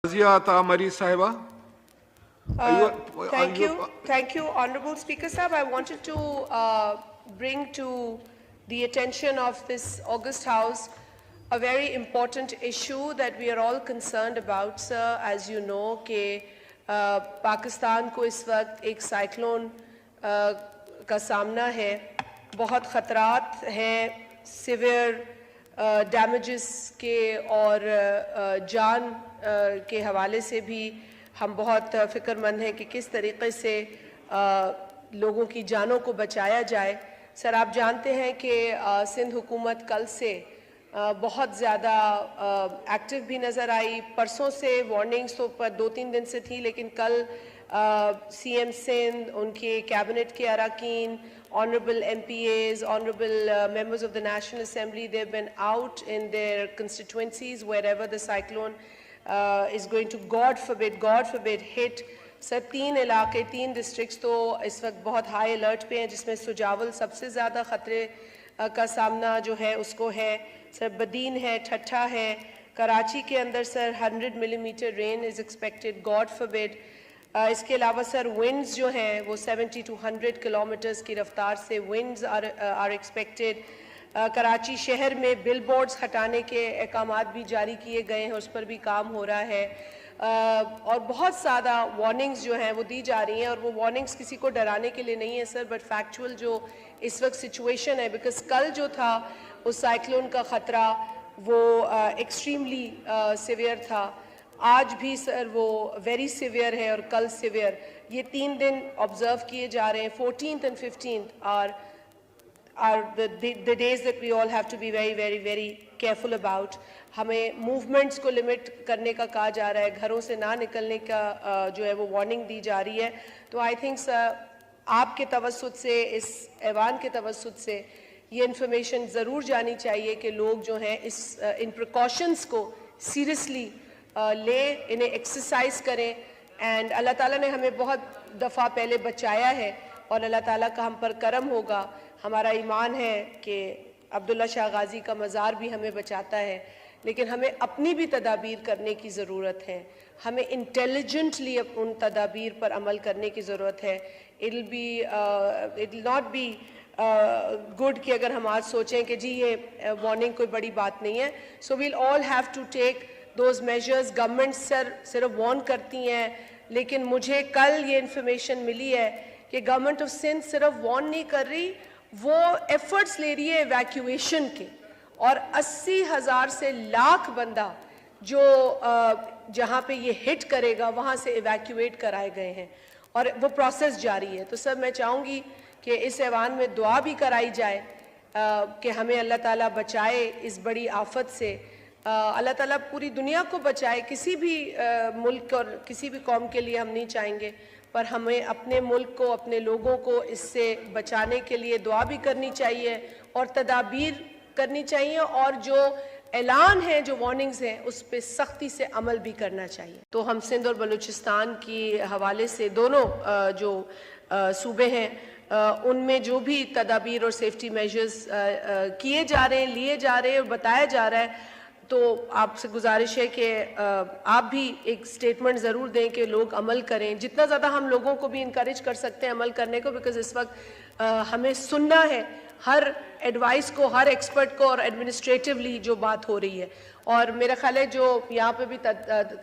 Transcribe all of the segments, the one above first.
Mari Sahiba. Thank you, Honorable Speaker Sahab. I wanted to bring to the attention of this August House a very important issue that we are all concerned about, sir. As you know, कि पाकिस्तान को इस वक्त एक cyclone का सामना है, बहुत ख़तरात हैं, सिवियर डैमेजेस के और जान के हवाले से भी हम बहुत फ़िक्रमंद हैं कि किस तरीक़े से लोगों की जानों को बचाया जाए। सर, आप जानते हैं कि सिंध हुकूमत कल से बहुत ज़्यादा एक्टिव भी नज़र आई। परसों से वार्निंग्स तो पर 2-3 दिन से थी, लेकिन कल सीएम सिंध, उनके कैबिनेट के अरकान, honorable MPAs, honorable members of the National Assembly, they've been out in their constituencies wherever the cyclone is going to, God forbid, hit. Sir, 3 इलाके, 3 डिस्ट्रिक्ट्स तो इस वक्त बहुत हाई अलर्ट पे हैं, जिसमें सुजावल सबसे ज़्यादा ख़तरे का सामना जो है उसको है। सर, बदीन है, ठट्ठा है, कराची के अंदर sir 100 millimetre rain is expected, God forbid. इसके अलावा सर विंड्स जो हैं वो 70 to 100 किलोमीटर्स की रफ्तार से विंड्स आर एक्सपेक्टेड। कराची शहर में बिल बोर्ड्स हटाने के अहकामात भी जारी किए गए हैं, उस पर भी काम हो रहा है। और बहुत ज़्यादा वार्निंग्स जो हैं वो दी जा रही हैं, और वो वार्निंग्स किसी को डराने के लिए नहीं है सर, बट फैक्चुअल जो इस वक्त सिचुएशन है, बिकॉज कल जो था उस साइक्लोन का ख़तरा वो एक्सट्रीमली सिवियर था, आज भी सर वो वेरी सिवियर है और कल सिवियर। ये 3 दिन ऑब्जर्व किए जा रहे हैं। 14th and 15th are the days that we all have to be very careful about. हमें मूवमेंट्स को लिमिट करने का कहा जा रहा है, घरों से ना निकलने का जो है वो वार्निंग दी जा रही है। तो आई थिंक सर, आपके तवस्सुत से, इस ऐवान के तवस्सुत से ये इन्फॉर्मेशन ज़रूर जानी चाहिए कि लोग जो हैं इन प्रिकॉशंस को सीरियसली ले, इन्हें एक्सरसाइज करें। एंड अल्लाह ताला ने हमें बहुत दफ़ा पहले बचाया है और अल्लाह ताला का हम पर करम होगा। हमारा ईमान है कि अब्दुल्ला शाह गाजी का मज़ार भी हमें बचाता है, लेकिन हमें अपनी भी तदाबीर करने की ज़रूरत है। हमें इंटेलिजेंटली उन तदाबीर पर अमल करने की ज़रूरत है। It will not be good कि अगर हम आज सोचें कि जी ये वार्निंग कोई बड़ी बात नहीं है। So we'll all have to take those measures. Government सिर्फ वार्न करती हैं, लेकिन मुझे कल ये इन्फॉर्मेशन मिली है कि गवर्नमेंट ऑफ सिंध सिर्फ वार्न नहीं कर रही, वो एफर्ट्स ले रही है एवैक्यूएशन के, और 80,000 से लाख बंदा जो जहाँ पे ये हिट करेगा वहाँ से एवैक्यूएट कराए गए हैं, और वो प्रोसेस जारी है। तो सर, मैं चाहूँगी कि इस ऐवान में दुआ भी कराई जाए कि हमें अल्लाह ताला बचाए इस बड़ी आफत से। अल्लाह ताला पूरी दुनिया को बचाए, किसी भी मुल्क और किसी भी कौम के लिए हम नहीं चाहेंगे, पर हमें अपने मुल्क को, अपने लोगों को इससे बचाने के लिए दुआ भी करनी चाहिए और तदाबीर करनी चाहिए, और जो ऐलान है, जो वार्निंग्स हैं, उस पर सख्ती से अमल भी करना चाहिए। तो हम सिंध और बलूचिस्तान की हवाले से दोनों जो सूबे हैं उनमें जो भी तदाबीर और सेफ्टी मेजर्स किए जा रहे हैं, लिए जा रहे हैं और बताया जा रहा है, तो आपसे गुजारिश है कि आप भी एक स्टेटमेंट ज़रूर दें कि लोग अमल करें। जितना ज़्यादा हम लोगों को भी इनकरेज कर सकते हैं अमल करने को, बिकॉज इस वक्त हमें सुनना है हर एडवाइस को, हर एक्सपर्ट को, और एडमिनिस्ट्रेटिवली जो बात हो रही है। और मेरा ख्याल है जो यहाँ पे भी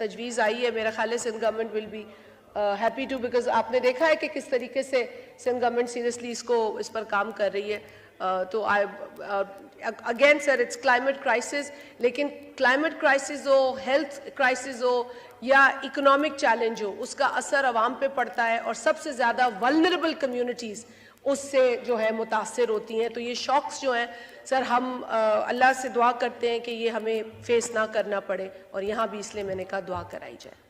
तजवीज़ आई है, मेरा ख्याल है Sindh government will be happy too, because आपने देखा है कि किस तरीके से सिंध गवर्नमेंट सीरियसली इस पर काम कर रही है। तो again sir, it's climate crisis, लेकिन क्लाइमेट क्राइसिस हो, हेल्थ क्राइसिस हो या इकोनॉमिक चैलेंज हो, उसका असर आवाम पे पड़ता है, और सबसे ज़्यादा वल्नरेबल कम्युनिटीज़ उससे जो है मुतासर होती हैं। तो ये शॉक्स जो हैं सर, हम अल्लाह से दुआ करते हैं कि ये हमें फेस ना करना पड़े, और यहाँ भी इसलिए मैंने कहा दुआ कराई जाए।